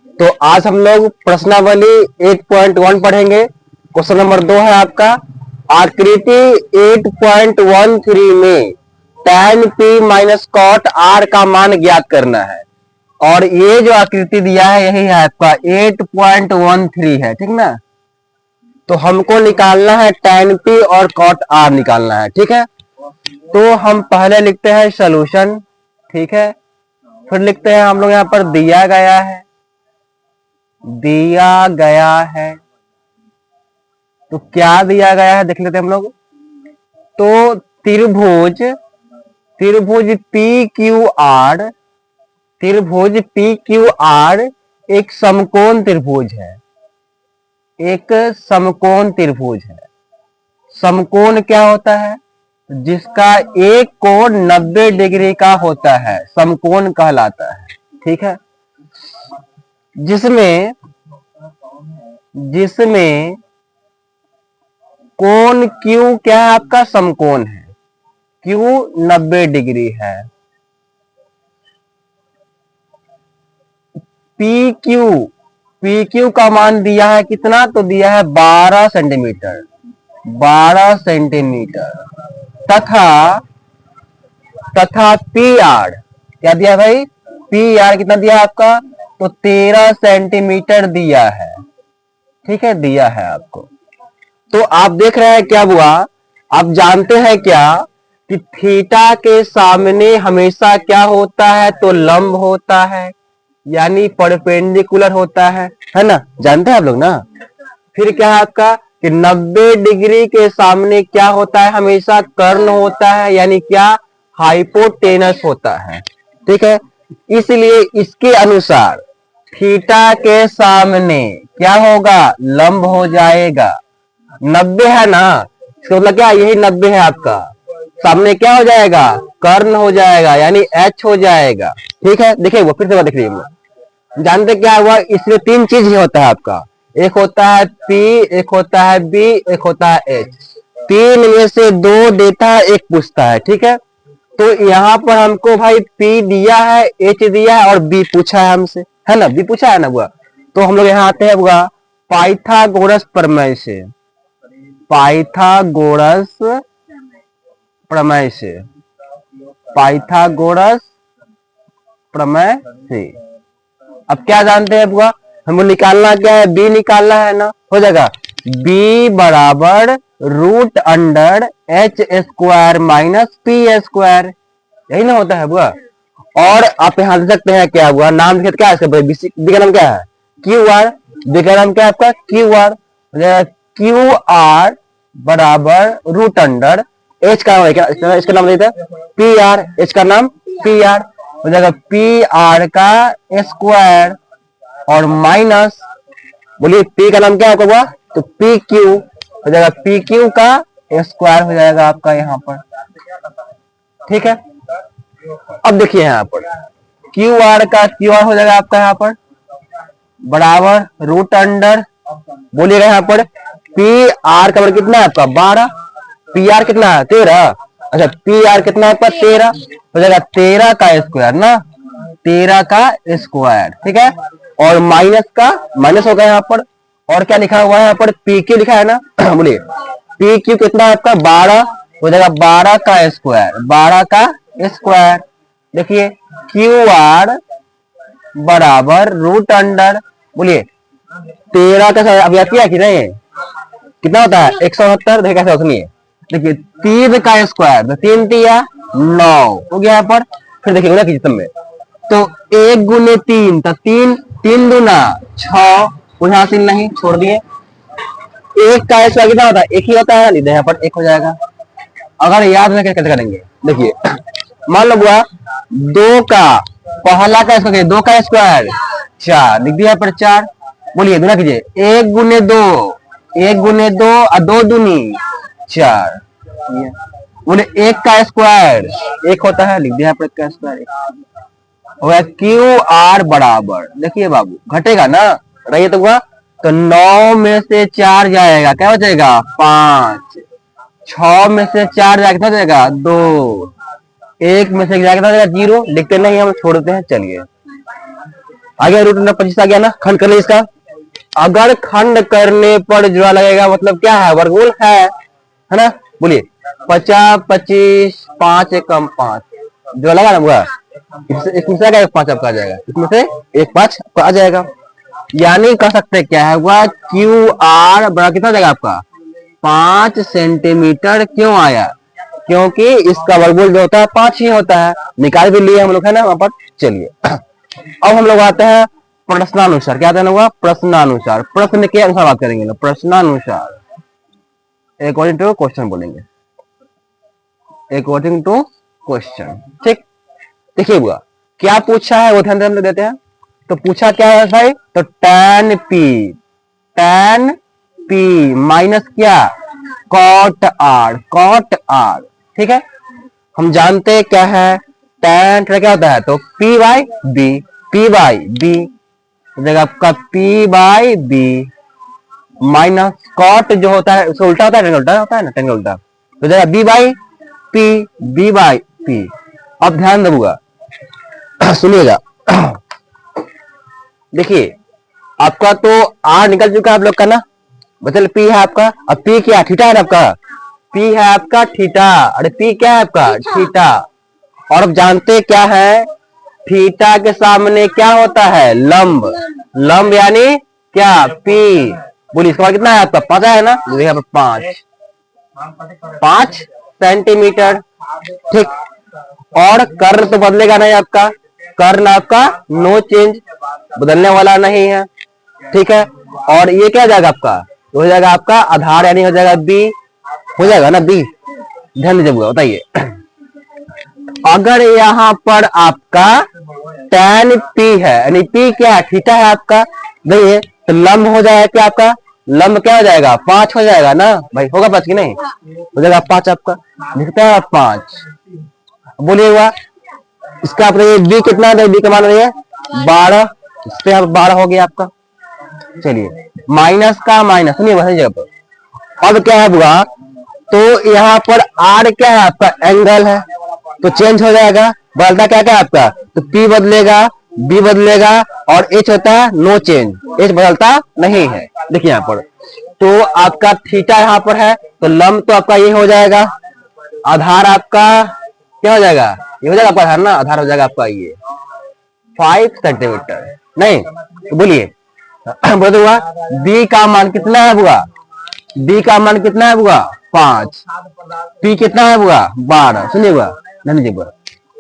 तो आज हम लोग प्रश्नावली 8.1 पढ़ेंगे। क्वेश्चन नंबर 2 है आपका, आकृति 8.13 में tan p minus cot r का मान ज्ञात करना है। और ये जो आकृति दिया है यही है आपका 8.13 है, ठीक ना। तो हमको निकालना है tan p और cot r निकालना है, ठीक है। तो हम पहले लिखते हैं सॉल्यूशन, ठीक है। फिर लिखते हैं हम लोग यहाँ पर दिया गया है। तो क्या दिया गया है देख लेते हैं हम लोग। तो त्रिभुज पी क्यू आर एक समकोण त्रिभुज है। समकोण क्या होता है? जिसका एक कोण 90 डिग्री का होता है, समकोण कहलाता है, ठीक है। जिसमें कोण Q क्या है आपका? समकोण है। Q 90 डिग्री है। PQ का मान दिया है कितना? तो दिया है 12 सेंटीमीटर। तथा PR क्या दिया भाई? PR कितना दिया है आपका? तो 13 सेंटीमीटर दिया है, ठीक है, दिया है आपको। तो आप देख रहे हैं क्या हुआ। आप जानते हैं क्या कि थीटा के सामने हमेशा क्या होता है? तो लंब होता है, यानी परपेंडिकुलर होता है ना। जानते हैं आप लोग ना। फिर क्या है आपका कि 90 डिग्री के सामने क्या होता है? हमेशा कर्ण होता है, यानी क्या? हाइपोटेनस होता है, ठीक है। इसलिए इसके अनुसार थीटा के सामने क्या होगा? लंब हो जाएगा। 90 है ना, इसका मतलब क्या? यही 90 है आपका। सामने क्या हो जाएगा? कर्ण हो जाएगा, यानी H हो जाएगा, ठीक है। देखिए वो फिर से देख लीजिए। जानते क्या हुआ? इसमें 3 चीज ही होता है आपका। एक होता है P, एक होता है B, एक होता है H। 3 में से 2 देता है, 1 पूछता है, ठीक है। तो यहाँ पर हमको भाई P दिया है, H दिया है और B पूछा है हमसे, है ना। B पूछा है ना हुआ। तो हम लोग यहाँ आते हैं हुआ पाइथागोरस प्रमेय से। पाइथागोरस प्रमेय से अब क्या जानते हैं बुआ? हमको निकालना क्या है? बी निकालना है ना। हो जाएगा b बराबर root under H square minus P square, यही ना होता है बुआ। और आप यहाँ दे सकते हैं क्या हुआ? नाम लिखे क्या है इसका? बी का नाम क्या है? Q R. बी का नाम क्या है आपका? Q R. क्यू आर बराबर रूट अंडर एच का नाम, इसका नाम देता है पी आर। एच का नाम पी आर हो जाएगा पी आर का स्क्वायर और माइनस, बोलिए पी का नाम क्या होगा? तो पी क्यू हो जाएगा पी क्यू का स्क्वायर हो जाएगा आपका यहाँ पर, ठीक है। अब देखिए यहाँ पर क्यू आर का क्यू आर हो जाएगा आपका यहाँ पर बराबर रूट अंडर, बोलिएगा यहाँ पर पी आर का कितना है आपका? 12। पी आर कितना है? 13। अच्छा पी आर कितना है आपका? 13 हो जाएगा 13 का स्क्वायर ना, 13 का स्क्वायर, ठीक है। और माइनस का माइनस होगा यहाँ पर। और क्या लिखा हुआ है यहाँ पर? पी क्यू लिखा है ना। बोलिए पी क्यू कितना है आपका? 12 हो जाएगा 12 का स्क्वायर, 12 का स्क्वायर। देखिए क्यू आर बराबर रूट अंडर, बोलिए 13 का अब याद किया कि नहीं? कितना होता है? 169। देखिए कैसे सुनिए, देखिए 3 का स्क्वायर, तो 3 तिया 9 हो गया यहाँ पर। फिर देखिए ना किसी में तो 1 गुने 3 तो 3, 3 दूना 6, यहाँ से नहीं छोड़ दिए। 1 का स्क्वायर कितना होता है? 1 ही होता है, यहाँ पर 1 हो जाएगा। अगर याद रखें कैसे करेंगे, देखिए मान लो हुआ 2 का पहला का स्क्वायर, 2 का स्क्वायर 4 लिख दिया पर 4। बोलिए दूना कीजिए 1 गुने 2, 1 गुने 2 और 2 दूनी 4। बोले 1 का स्क्वायर 1 होता है, लिख दिया पर 1 का स्क्वायर 1। क्यू आर बराबर, देखिए बाबू घटेगा ना, रहिए तो हुआ तो 9 में से 4 जाएगा, क्या हो जाएगा? 5। 6 में से 4 जाएगा, कितना जाएगा? 2। 1 में से जाएगा कितना जाएगा? 0। लिखते नहीं हम, छोड़ते हैं, चलिए। आ गया रूट अंडर 25 आ गया ना, खंड कर ले इसका। अगर खंड करने पर जुड़ा लगेगा मतलब क्या है, वर्गमूल है ना। बोलिए 50 25 5 एकम 5 जो लगा ना हुआ, इसमें से एक 5 आपका आ जाएगा, इसमें से एक 5 आ जाएगा। यानी कह सकते क्या है हुआ, क्यू आर बड़ा कितना जाएगा आपका 5 सेंटीमीटर। क्यों आया, क्योंकि इसका वर्गमूल जो होता है 5 ही होता है। निकाल भी लिए हम लोग है ना वहां पर। चलिए अब हम लोग आते हैं प्रश्नानुसार। क्या देना हुआ, प्रश्नानुसार, प्रश्न के अनुसार बात करेंगे ना, प्रश्नानुसार अकॉर्डिंग टू क्वेश्चन बोलेंगे, अकॉर्डिंग टू क्वेश्चन। ठीक, देखिए हुआ क्या पूछा है वो ध्यान हम लोग देते हैं। तो पूछा क्या है भाई, तो tan p माइनस क्या cot r। ठीक है, हम जानते हैं क्या है tan क्या होता है, तो p बाई b जगह आपका p by b minus cot जो होता है उसका उल्टा होता है, उल्टा होता है ना, टेन उल्टा, तो जगह b बाई p। अब ध्यान दूंगा सुनिएगा। देखिए आपका तो r निकल चुका है आप लोग का ना, बचल p है आपका। अब p क्या थीटा है आपका, p है आपका थीटा। अरे p क्या है आपका थीटा। और अब जानते क्या है, थीटा के सामने क्या होता है लंब, लंब यानी क्या p। बोलिए इसका कितना है आपका 5 है ना, यहाँ पर 5 सेंटीमीटर। ठीक, और कर्ण तो बदलेगा नहीं आपका, कर्ण आपका नो चेंज, बदलने वाला नहीं है। ठीक है, और ये क्या हो जाएगा आपका, हो जाएगा आपका आधार यानी हो जाएगा बी, हो जाएगा ना बी। ध्यान दीजिए बताइए, अगर यहाँ पर आपका tan p है यानी p क्या है थीटा है आपका, देखिए तो लंब हो जाएगा क्या आपका, लंब क्या हो जाएगा 5 हो जाएगा ना भाई, होगा 5 की नहीं, हो जाएगा 5 आपका, दिखता है 5। बोलिएगा इसका आप b कितना है, b का मान रही है 12, इस पे आप 12 हो गया आपका। चलिए माइनस का माइनस, सुनिए वही जगह पर। अब क्या है बुआ, तो यहाँ पर r क्या है आपका एंगल है, तो चेंज हो जाएगा, बदलता क्या क्या है आपका, तो p बदलेगा b बदलेगा और h होता है नो चेंज, h बदलता नहीं है। देखिए यहाँ पर तो आपका थीटा यहाँ पर है, तो लंब तो आपका ये हो जाएगा, आधार आपका क्या हो जाएगा, ये हो जाएगा आपका आधार ना, आधार हो जाएगा आपका ये 5 सेंटीमीटर नहीं। तो बोलिए बोल हुआ b का मान कितना है बुआ, b का मान कितना है बुआ 5, p कितना है बुआ 12। सुनिए बुआ बुआ,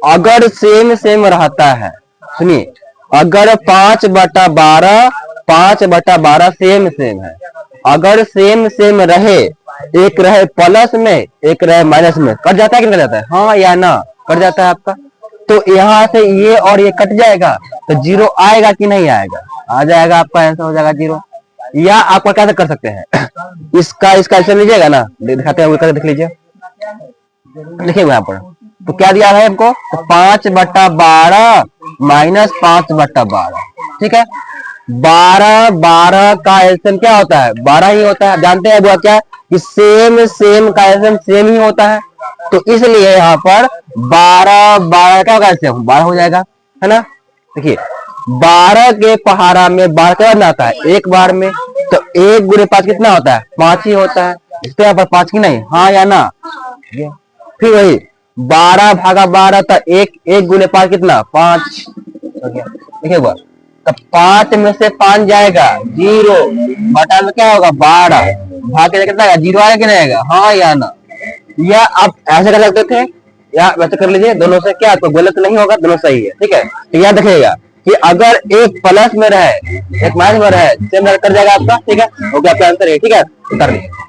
अगर सेम रहता है, सुनिए अगर 5/12 सेम है, अगर सेम रहे, एक रहे प्लस में एक रहे माइनस में, कट जाता है कि नहीं कट जाता है, हाँ या ना कट जाता है आपका। तो यहाँ से ये और ये कट जाएगा तो 0 आएगा कि नहीं आएगा, आ जाएगा आपका आंसर हो जाएगा 0। या आपका क्या कर सकते हैं इसका आंसर लीजिएगा ना, दिखाते हैं देख लीजिए, देखिए यहाँ पर तो क्या दिया है हमको, तो 5/12 माइनस 5/12। ठीक है, 12 का एलसीएम क्या होता है 12 ही होता है। जानते हैं क्या कि सेम का एलसीएम सेम ही होता है, तो इसलिए यहाँ पर 12 का एलसीएम 12 हो जाएगा, है ना। देखिए 12 के पहाड़ा में 12 क्या आता है एक बार में, तो 1 गुणे 5 कितना होता है 5 ही होता है, इसके यहाँ पर 5 की नहीं, हाँ या ना। फिर वही 12/12 था, 1 गुणे 5 कितना 5 हो गया। देखिए तो 5 में से 5 जाएगा 0, बटा में क्या होगा 12, भाग के कितना 0 आएगा कि नहीं आएगा, हाँ या ना। या आप ऐसे कर सकते थे या वैसे कर लीजिए, दोनों से क्या तो गलत नहीं होगा, दोनों सही है। ठीक है, तो याद रखिएगा कि अगर एक प्लस में रहे एक माइनस में रहे सेम कर जाएगा आपका। ठीक है, ओके आपका आंसर है। ठीक है, कर लीजिए।